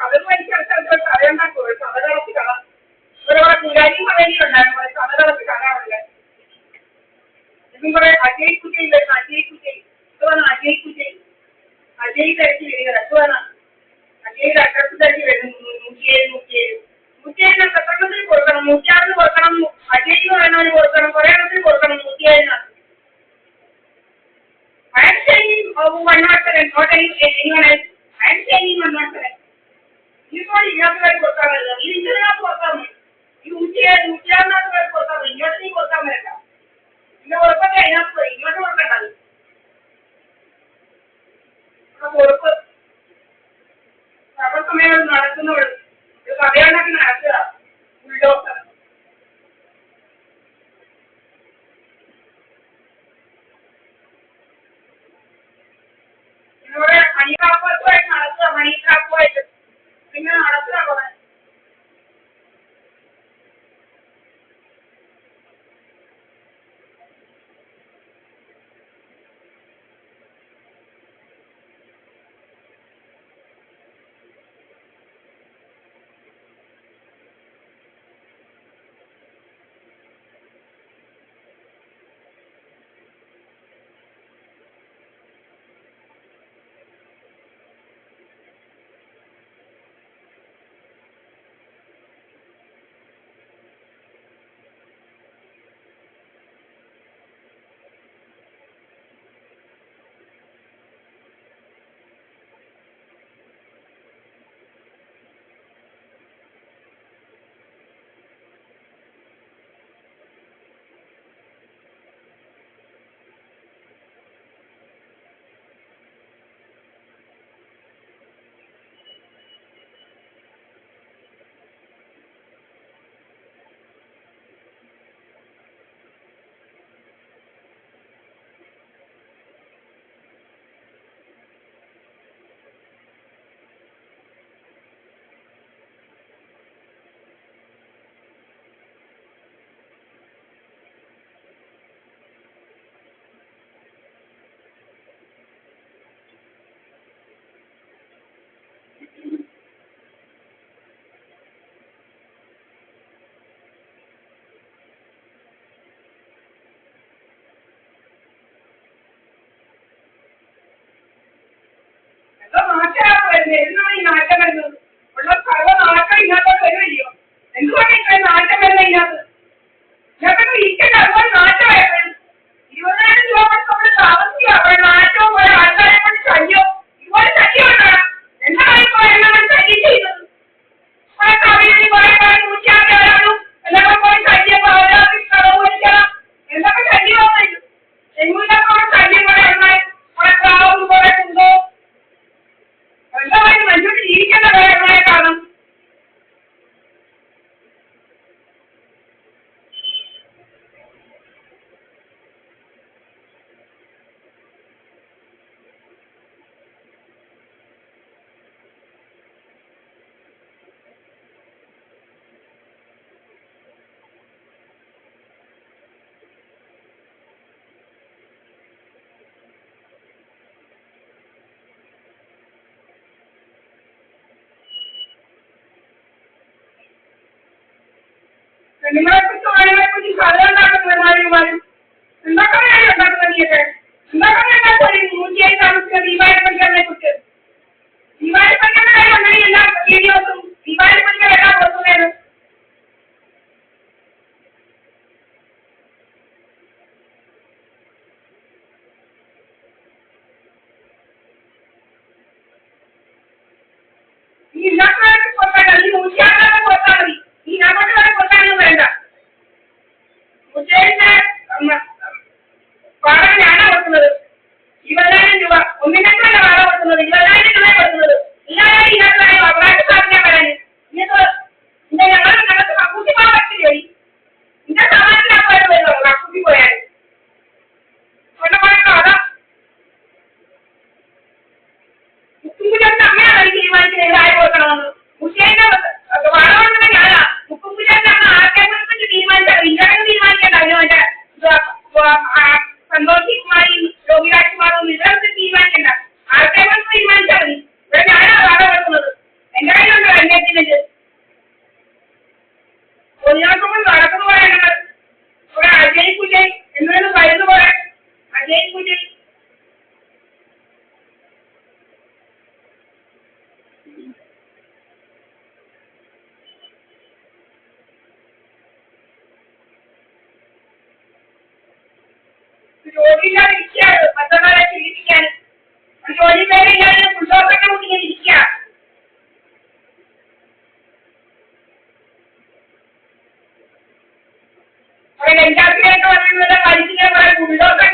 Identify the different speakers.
Speaker 1: അവർ മനുഷ്യർക്ക് കഥയുണ്ടാക്കും. കഥ കളച്ച് കഥ ഇവരവിടെ കുരാരിയും പറയുന്നുണ്ടായിരുന്നു. കഥ കളച്ച് കഥയാണല്ലേ. ഇതും കുറെ അജയ് കുജയ് വരുന്നു. അജയ് കുജയ് ഇതുവാണ്. അജയ് കുജയ് അജയ് തിരക്കി വരിക. രസമാണ്. അജയുടെ അഡ്രസ് തിരക്കി വരുന്നു. 107 പ്രസംഗത്തിൽ കൊടുക്കണം. 106 കൊടുക്കണം. അജയ് എന്ന് പറയുന്നവന് കൊടുക്കണം. കുറെ എണ്ണത്തിൽ കൊടുക്കണം. 107 I am saying 107, not anyone else. I am saying 107. ഇതുപോലെ ഇതിനകത്ത് കൊടുക്കാൻ പറ്റില്ല. ഇത് ഇതിനകത്ത് കൊടുക്കാൻ മതി. ഈ 106 കൊടുക്കാൻ മതി. ഇങ്ങോട്ട് നീ കൊടുക്കാൻ പറ്റില്ല. പിന്നെ കൊടുക്കൊക്കെ അതിനകത്ത് പോയി. ഇങ്ങോട്ട് കൊടുക്കണ്ടത് കൊടുപ്പ് അവർ സമയം നടക്കുന്നവൾ ഇത് കഥയുണ്ടാക്കി നടക്കുക. ഉൾഡോക്ടർ ഇതിലൂടെ മണിക്കാപ്പുമായിട്ട് നടക്കുക. മണിക്കാപ്പുമായിട്ട് പിന്നെ നടക്കുക. കുറെ നാശമാണ് വരുന്നത്. എന്താണ് ഈ നാശം വരുന്നത്? ഉള്ള സർവ്വ നാശം ഇതിനകത്തോട്ട് വരുമല്ലയോ? എന്തുകൊണ്ട് ഇത്രയും നാശം വരുന്നത് ഇതിനകത്ത്? ഇതിനകത്തൊക്കെ ഇരിക്കേണ്ട അതുപോലെ നാശമായപ്പോഴും 20,000 രൂപ കൊണ്ട് നമ്മൾ താമസിക്കുക. അപ്പോൾ നാശവും പോലെ ആൾക്കാരെ കൊണ്ട് ശല്യവും ഇതുപോലെ ശല്യമുണ്ടാണ്. എന്താണ് ഇപ്പോൾ എല്ലാം ശല്യം ചെയ്യുന്നത്? കുറെ കവികളിൽ കുറെ കാലം 106 എല്ലാവരും പോയി ശല്യം കളവുപിടിക്കണം. എന്തൊക്കെ ശല്യമാണ് ഇത്? എങ്ങോട്ടൊക്കെ ശല്യം കുറെ എണ്ണായി കുറെ പ്രാവും കുറെ കുന്തവും എല്ലാവരും മനുഷ്യർക്ക് ജീവിക്കേണ്ട കാര്യങ്ങളെ കാണും. പെണ്ണുങ്ങളെക്കുറിച്ച് ആളുകളെക്കുറിച്ച് കഥ ഉണ്ടാക്കുന്നവന്മാരും എന്തൊക്കെയാണ് ഉണ്ടാക്കുന്നത്? നീയൊക്കെ എന്തൊക്കെയാണ് 107 താമസിക്കുന്ന ദീപാവലിപ്പണിക്കാരനെ കുറിച്ച്? ദീപാവലിപ്പണിക്കാരുടെ കാര്യം അങ്ങനെ എല്ലാ വീഡിയോസും ദീപാവലിപ്പണിക്കാർ എല്ലാം കൊടുക്കുന്നത്. ഈ ഇല്ലാത്തവർക്ക് കൊടുക്കാൻ മതി. 106 കൊടുത്താൽ മതി. ഈ അങ്ങോട്ട് വരെ കൊടുക്കാനൊന്നും വേണ്ട. 107 വാടക ഞാനാണ് കൊടുക്കുന്നത്. 20,000 രൂപ ഒന്നിനേക്കാളല്ല വാടക കൊടുക്കുന്നത്. 20,000 രൂപ കൊടുക്കുന്നത്. എല്ലാവരും ഇതിനകത്ത് അവകാശ സാധനം വരാൻ ഇന്നത്തെ ഞങ്ങൾക്ക് കപ്പൂട്ടി പോകാൻ പറ്റില്ലേ? എണ്ണത്തിനുണ്ട് ഒന്നാക്കുമ്പോൾ നടക്കുന്നു പറയുന്നത് കുറെ അജയ് കുജയ് എന്നൊരു മരുന്ന് പോലെ അജയ് കുജയ് ജോലിയില്ലാതെ ഇരിക്കുകയാണ് മറ്റന്നാളെ ചികിത്സിക്കാൻ ജോലി പേരെ ഇല്ലാതെ പുസ്തകത്തിന്റെ മുന്നിൽ ഇരിക്കുക എല്ലാത്തിനായിട്ട് പറയുന്നത് മനുഷ്യനെ പറയാൻ ബുൾഡോസർ